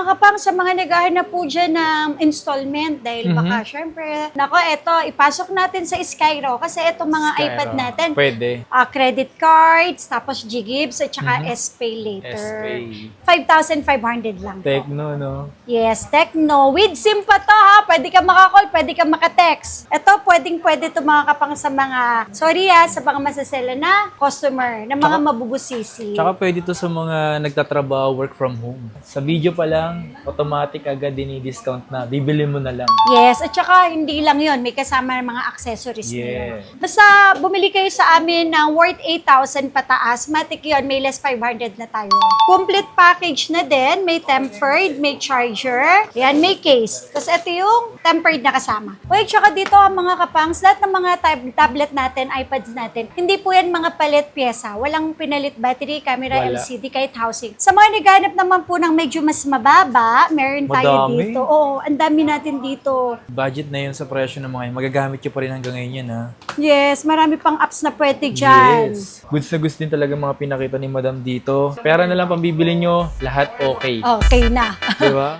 mga kapang, sa mga naghahanap po dyan ng installment dahil baka syempre, nako, eto, ipasok natin sa Skyro kasi eto mga Skyro. iPad natin. Pwede. Credit cards, tapos G-Gibbs, at saka S-Pay later. S-Pay. 5,500 lang po. Tecno, no? Yes, Tecno. With SIM pa to ha. Pwede ka makakall, pwede ka makatext. Ito, pwede to mga kapang sa mga, sa mga masasela na customer, na mga mabubusisi. Tsaka pwede to sa mga nagtatrabaho, work from home. Sa video pa lang, automatic agad dini-discount na. Bibili mo na lang. Yes, at saka hindi lang yon, may kasama ng mga accessories na yun. Yeah. Basta bumili kayo sa amin ng worth 8,000 pataas, matik yun, may less 500 na tayo. Complete package na din, may tempered, may charger, yan, may case. Tapos ito yung tempered na kasama. Wait, tsaka dito mga kapangs, lahat ng mga tablet natin, iPads natin, hindi po yan mga palit pyesa. Walang pinalit battery, camera, Wala. LCD, kahit housing. Sa mga naghanap naman po ng medyo mas mababa, meron tayo Madami. dito. Oo, ang dami natin dito. Budget na yun sa presyo ng mga yun. Magagamit nyo pa rin hanggang ngayon yan, ha? Yes, marami pang apps na pwede dyan. Yes. Goods na goods din talaga mga pinakita ni Madam dito. Pera na lang pambibili nyo, lahat okay. Okay na. Diba?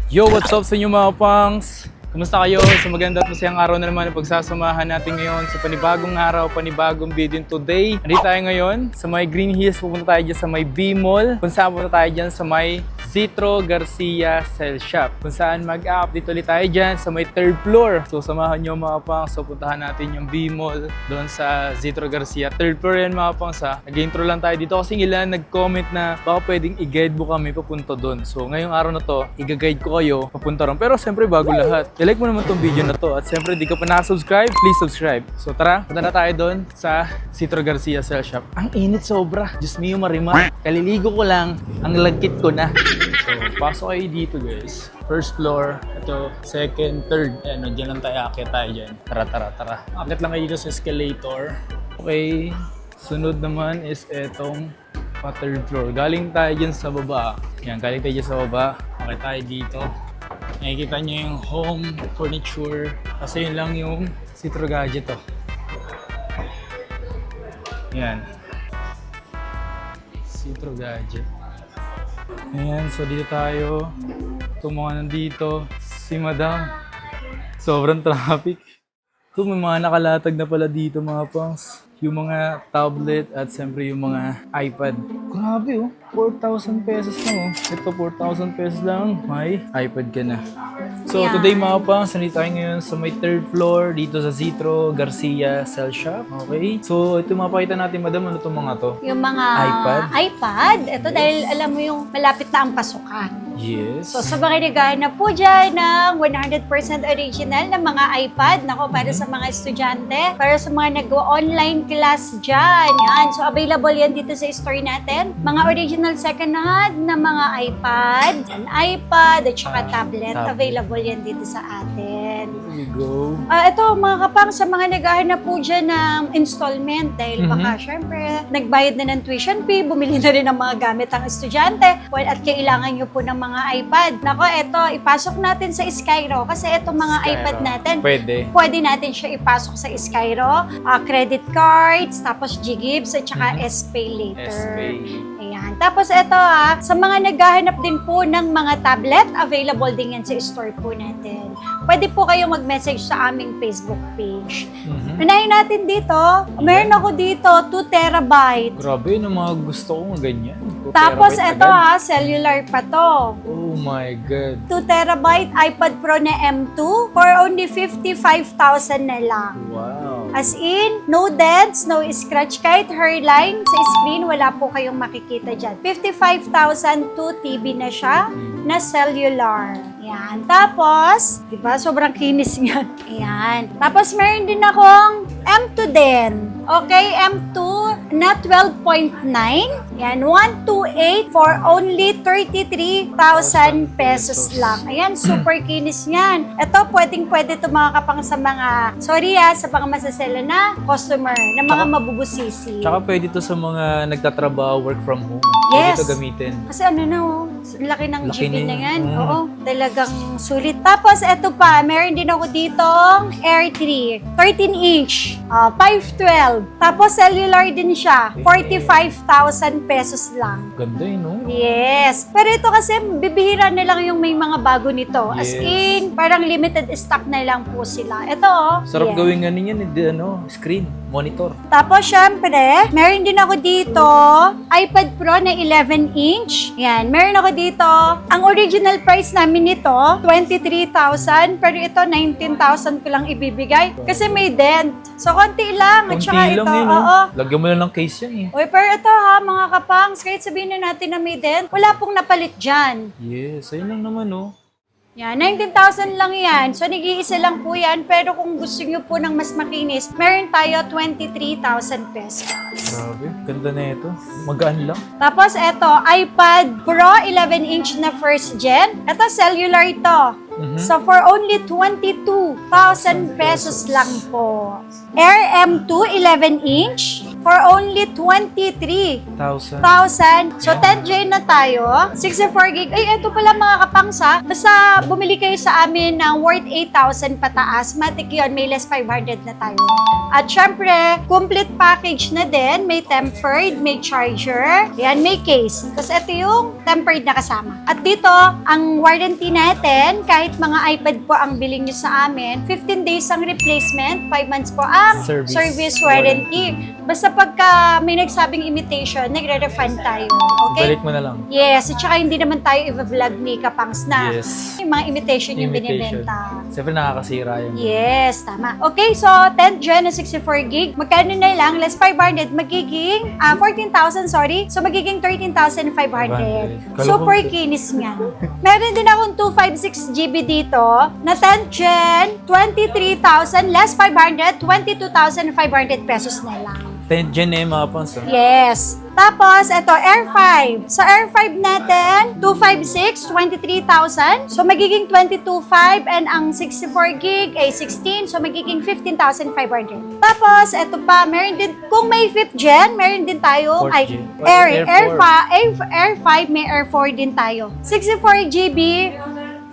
Yo, what's up sa inyo mga pangs? Kumusta kayo? Sa maganda at masayang araw na naman ang pagsasamahan natin ngayon sa panibagong araw, panibagong video today. Nandito tayo ngayon sa may Green Hills. Pupunta tayo dyan sa may B-Mall. Kung saan pupunta tayo dyan sa may Zitro Garcia Cell Shop. Kung saan mag-update ulit tayo dyan sa may 3rd floor. So samahan nyo mga pangs. So puntahan natin yung B-Mall doon sa Zitro Garcia. 3rd floor yan mga pangs ha. Nag-intro lang tayo dito kasi ilan nag-comment na baka pwedeng i-guide mo kami papunta doon. So ngayong araw na to, i-guide ko kayo papunta ron. Pero siyempre bago lahat, i-like mo naman tong video na to. At siyempre di ka pa nakasubscribe, please subscribe. So tara, punta na tayo doon sa Zitro Garcia Cell Shop. Ang init sobra. Diyos mio marimar. Kaliligo ko lang, ang lagkit ko na. So, pasok kayo dito guys. First floor, ito, second, third. Ayan, dyan lang tayo, akit tayo dyan. Tara. Akit lang kayo dito sa escalator. Okay, sunod naman is etong third floor. Galing tayo dyan sa baba. Yan, galing tayo dyan sa baba. Akit tayo dito. Nakikita nyo yung home furniture. Kasi yun lang yung Zitro Gadget to. Yan. Zitro Gadget. Ayan, so dito tayo. Itong mga nandito, si Madam. Sobrang traffic. Ito, may mga nakalatag na pala dito mga pangs. Yung mga tablet at siyempre yung mga iPad. Grabe oh, 4,000 pesos lang oh. Ito 4,000 pesos lang, may iPad ka na. So Yeah. today mga pangs, nandito tayo ngayon sa may 3rd floor dito sa Zitro Garcia Cell Shop. Okay? So ito mapakita natin Madam, ano itong mga to? Yung mga iPad? Ito dahil alam mo yung malapit na ang pasukan. Yes. So sa mga naghahanap po dyan ng 100% original na mga iPad, nako, para sa mga estudyante, para sa mga nag-online class dyan. Yan. So available yan dito sa store natin. Mga original second hand na mga iPad, iPad, at saka tablet. Available yan dito sa atin. There you go. Ito mga kapang, sa mga naghahanap po dyan ng installment dahil baka syempre nagbayad na ng tuition fee, bumili na rin ng mga gamit ang estudyante, at kailangan nyo po ng mga iPad. Nako, ito, ipasok natin sa Skyro kasi itong mga Skyro. iPad natin, Pwede natin siya ipasok sa Skyro, credit cards, tapos G-Gibbs, at saka S-Pay later. S-Pay. Ayan. Tapos ito sa mga naghahanap din po ng mga tablet, available din yan sa store po natin. Pwede po kayo mag-message sa aming Facebook page. Unahin natin dito, meron ako dito, 2 terabyte. Grabe, yung mga gusto ko nga ganyan. 2 Tapos terabyte ito agad. cellular pa to. Oh my God. 2 terabyte iPad Pro na M2 for only 55,000 na lang. Wow. As in, no dents, no scratch, kahit hairline sa screen, wala po kayong makikita dyan. 55,000 2 TB na siya, na cellular. Yan. Tapos, di ba, sobrang kinis niyan. Ayan. Tapos, meron din akong M2 din. Okay, M2 na 12.9. Yan, 128 for only 33,000 pesos lang. Ayan, super kinis niyan. Ito, pwedeng-pwede ito mga kapang sa mga, sa mga masasela na customer, na mga mabubusisi. Tsaka pwede to sa mga nagtatrabaho, work from home. Yes. Pwede to gamitin. Kasi ano na, laki ng Laki GB na na yan. yun. Oo, talagang sulit. Tapos, eto pa, meron din ako ditong Air 3, 13-inch, 512. Tapos, cellular din siya, 45,000 pesos lang. Ganda no? Yes. Pero ito kasi, bibihira na lang yung may mga bago nito. As Yes. in, parang limited stock na lang po sila. Ito Sarap yeah. gawin nga ninyan, screen, monitor. Tapos, syempre, meron din ako dito, iPad Pro na 11-inch. Yan, meron ako dito. Ang original price namin nito, 23,000. Pero ito, 19,000 ko lang ibibigay. Kasi may dent. So, konti lang. At Konti saka ito, lang yun, oo. Lagyan mo lang ng case yan eh. Uy, pero ito ha, mga kapangs, kahit sabihin na natin na may dent, wala pong napalit dyan. Yes, ayun lang naman Yan, 19,000 lang yan. So, nag-iisa lang po yan. Pero kung gusto nyo po ng mas makinis, meron tayo 23,000 pesos. Grabe, ganda na ito. Magaan lang. Tapos, eto, iPad Pro 11-inch na first gen. Ito, cellular ito. So, for only 22,000 pesos lang po. Air M2 11-inch for only 23,000. 1,000. So, 10 Gen na tayo. 64 gig. Ay, eto pala mga kapangsa. Basta bumili kayo sa amin ng worth 8,000 pataas. Matik yun, may less 500 na tayo. At syempre, complete package na din. May tempered, may charger. Yan, may case. Tapos ito yung tempered na kasama. At dito, ang warranty natin, kahit mga iPad po ang bilhin nyo sa amin, 15 days ang replacement, 5 months po ang service warranty. Basta pagka may nagsabing imitation, nagre-refund tayo. Okay? Balik mo na lang. Yes, at saka hindi naman tayo i-vlog ni Kapangs na Yes. yung mga imitation yung Imitation. binibenta. Siyempre nakakasira yun. Yes, tama. Okay, so 10 Gen na 64 gig. Magkano na lang? Less 500. Magiging 14,000, sorry. So, magiging 13,500. 500. Super kinis nga. Meron din akong 256 GB dito na 10 Gen, 23,000 less 500, 22,500 pesos na lang. 10 Gen eh, mga pans. Yes. Tapos, ito, Air 5. Sa Air 5 natin, 256, 23,000. So, magiging 22,500 and ang 64 gig ay 16. So, magiging 15,500. Tapos, ito pa, meron din, kung may 5th gen, meron din tayo, 4th gen. Air 5, may Air 4 din tayo. 64 GB,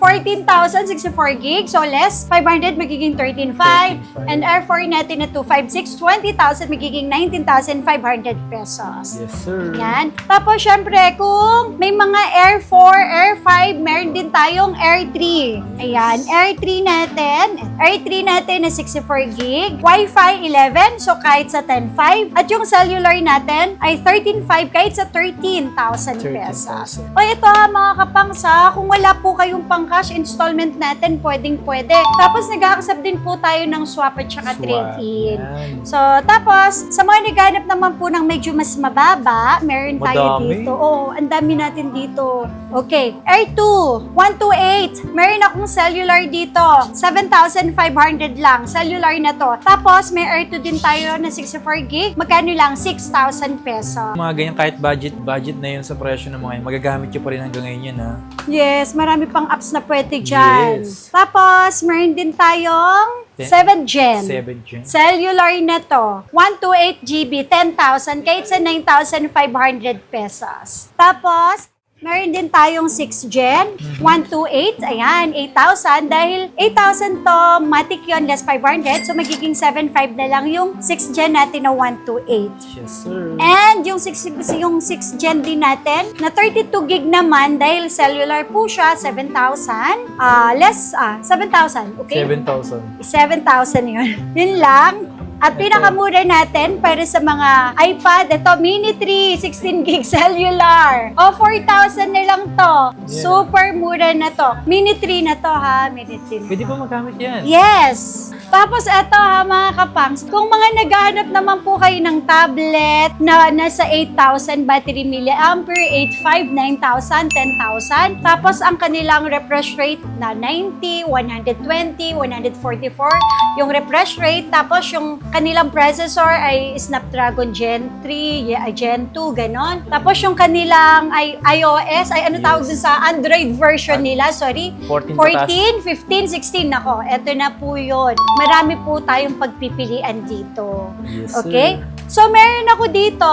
14,000, 64 gig. So, less 500, magiging 13,500. And Air 4 natin na 256, 20,000, magiging 19,500 pesos. Yes, sir. Yan. Tapos, syempre, kung may mga Air 4, Air 5, meron din tayong Air 3. Ayan, Air 3 natin. Air 3 natin na 64 gig. Wi-Fi 11, so kahit sa 10.5. At yung cellular natin ay 13.5, kahit sa 13,000 pesos. 13,000. O ito ha, mga kapangsa, kung wala po kayong pang-cash installment natin, pwedeng-pwede. Tapos, nag-accept din po tayo ng swap at saka trade-in. Yan. So, tapos, sa mga naghanap naman po ng medyo mas mababa, meron tayo Madami. dito. Oo, ang dami natin dito. Okay, Air 2, 128. Meron akong cellular dito. 7,500 lang. Cellular na to. Tapos, may Air 2 din tayo na 64 gig. Magkano lang? 6,000 pesos. Mga ganyan, kahit budget na yun sa presyo ng mga yun, magagamit nyo pa rin hanggang ngayon yan, ha? Yes, marami pang apps na pwede dyan. Yes. Tapos, meron din tayong 7 Gen. 7 Gen. Cellular na to. 128 GB, 10,000, kahit sa 9,500 pesos. Tapos, meron din tayong 6 Gen, 128, ayan, 8,000. Dahil 8,000 to, matik yun, less 500. So, magiging 7,500 na lang yung 6 Gen natin na 128. Yes, sir. And yung 6 Gen din natin, na 32 gig naman, dahil cellular po siya, 7,000. Less, 7,000, okay? 7,000. 7,000 yun. Yun lang. At pinakamura natin para sa mga iPad, ito Mini 3, 16 gig cellular. O, 4,000 na lang to. Yeah. Super mura na to. Mini 3 na to ha, Mini 3. Pwede pa magamit yan. Yes! Tapos eto ha mga kapangs, kung mga naghahanap naman po kayo ng tablet na nasa 8,000 battery milliampere, 8,500, 9,000, 10,000. Tapos ang kanilang refresh rate na 90, 120, 144 yung refresh rate. Tapos yung kanilang processor ay Snapdragon Gen 3, Gen 2, ganon. Tapos yung kanilang ay iOS, ay ano tawag dun sa Android version nila, sorry. 14, 15, 16, nako. Eto na po yun. Marami po tayong pagpipilian dito. Yes, Okay? sir. So, meron ako dito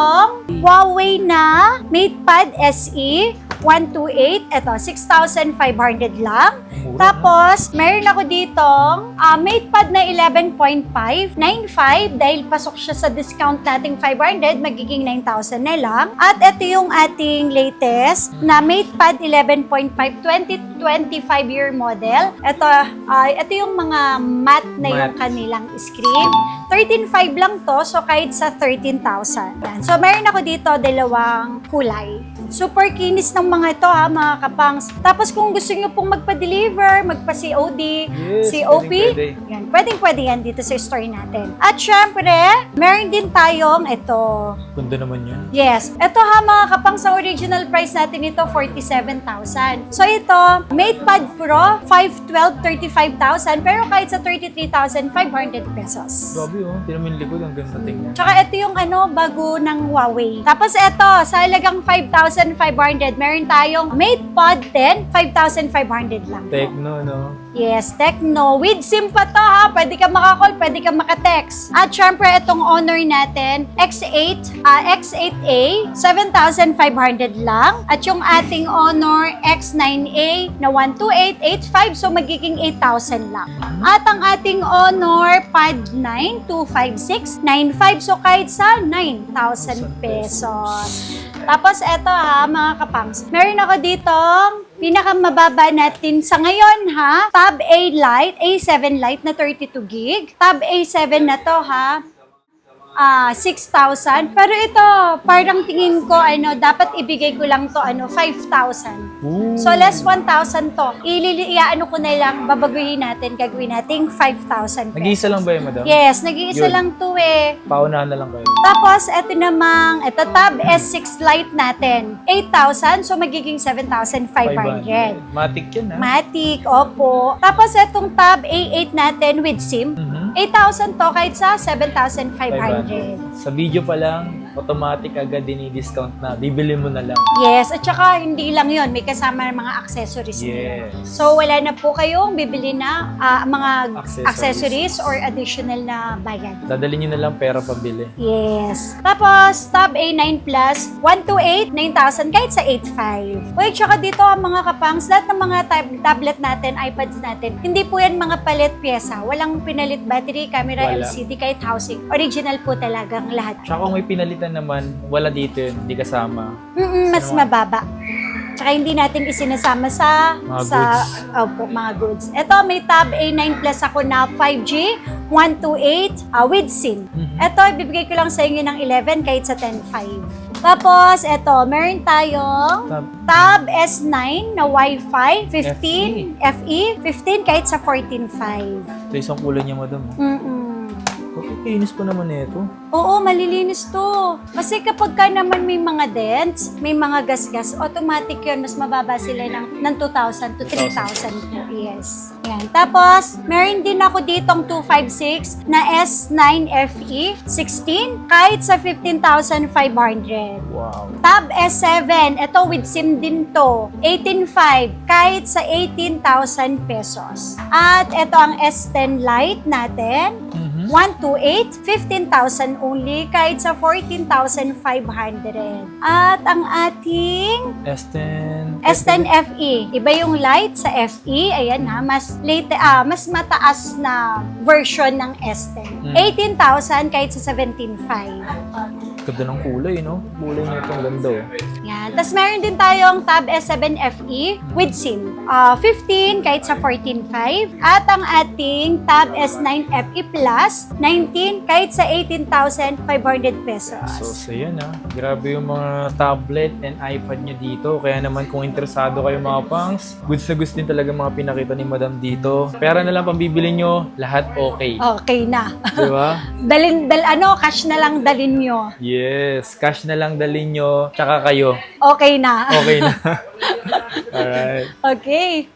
Huawei na MatePad SE 128. Ito, 6,500 lang. Mura, Tapos, meron ako ditong MatePad na 11.5, 9.5. Dahil pasok siya sa discount nating 500, magiging 9,000 na lang. At ito yung ating latest na MatePad 11.5, 2025-year model. Ito yung mga matte na yung Matte. kanilang screen. 13.5 lang to, so kahit sa 13,000. Yan. So, meron ako dito dalawang kulay. Super kinis ng mga ito ha, mga kapangs. Tapos kung gusto nyo pong magpa-deliver, magpa-COD, Yes, COP, pwede. yan, pwede yan dito sa store natin. At syempre, meron din tayong ito. Ganda naman yan. Yes. Ito ha, mga kapangs, ang original price natin ito, 47,000. So ito, MatePad Pro, 512, 35,000. Pero kahit sa 33,500 pesos. Grabe oh, hindi naman likod, ang ganda tingnan. Tsaka ito yung bago ng Huawei. Tapos ito, sa halagang 5,500, meron tayong MatePad 10, 5,500 lang. Tecno, no? Yes, Tecno. With SIM pa to ha. Pwede ka makakall, pwede ka makatext. At syempre, itong Honor natin, X8A, 7,500 lang. At yung ating Honor X9A na 12885, so magiging 8,000 lang. At ang ating Honor Pad 9, 25695, so kahit sa 9,000 pesos. Tapos eto ha, mga kapangs. Meron ako ditong pinakamababa natin sa ngayon ha, Tab A Lite, A7 Lite na 32 gig. Tab A7 na to ha, 6,000. Pero ito, parang tingin ko, dapat ibigay ko lang to, 5,000. Ooh. So, less 1,000 to. Iyaano ko na lang, babaguhin natin, gagawin nating 5,000 pesos. Nag-iisa lang ba yun, madam? Yes, nag-iisa Yun. lang to eh. Paunahan na lang kayo. Tapos, ito Tab S6 Lite natin, 8,000, so magiging 7,500. Matic yan, ha? Matic, opo. Tapos, itong Tab A8 natin with SIM, Mhm. 8,000 to kahit sa 7,500. Sa video pa lang, automatic agad discount na. Bibili mo na lang. Yes, at saka hindi lang yon, may kasama ng mga accessories nila. Yes. So, wala na po kayong bibili na mga Accessories. accessories or additional na bayad. Dadalhin nyo na lang pera pabili. Yes. Tapos, Tab A9 Plus, 128, 9,000 kahit sa 8,500. Uy, tsaka dito mga kapangs, lahat ng mga tablet natin, iPads natin, hindi po yan mga palit pyesa. Walang pinalit battery, camera, Wala. LCD, kahit housing. Original po talagang lahat. Tsaka kung may pinalitan naman, wala dito yun, hindi kasama. Mas mababa. Tsaka hindi natin isinasama sa Mga goods. Opo, mga goods. Ito, may Tab A9 Plus ako na 5G, 128 with SIM. Ito, ibibigay ko lang sa inyo ng 11 kahit sa 10.5. Tapos, ito, meron tayong Tab S9 na Wi-Fi, 15 FE, 15 kahit sa 14.5. Ito isang kulay niya, madam. Okay, kinis po naman ito. Oo, malilinis to. Kasi kapag ka naman may mga dents, may mga gasgas, automatic yun, mas mababa sila ng 2,000 to 3,000 po. Yes. Yan. Tapos, meron din ako ditong 256 na S9 FE 16, kahit sa 15,500. Wow. Tab S7, ito with SIM din to, 18.5, kahit sa 18,000 pesos. At ito ang S10 Lite natin, 128, 15,000 only, kahit sa 14,500. At ang ating S10 FE, iba yung Lite sa FE, ayan ha, mas mataas na version ng S10. 18,000 kahit sa 17.5. Ganda ng kulay, no? Kulay niya itong ganda, oh. Yan. Tapos meron din tayong Tab S7 FE with SIM. 15 kahit sa 14.5. At ang ating Tab S9 FE Plus, 19 kahit sa 18,500 pesos. So yan, ha? Grabe yung mga tablet and iPad nyo dito. Kaya naman kung interesado kayo mga pangs, goods na goods din talaga mga pinakita ni Madam dito. Pera na lang pambibili nyo, lahat okay. Okay na. Di ba? Cash na lang dalin nyo. Yes, cash na lang dalhin nyo, tsaka kayo. Okay na. Okay na. Alright. Okay.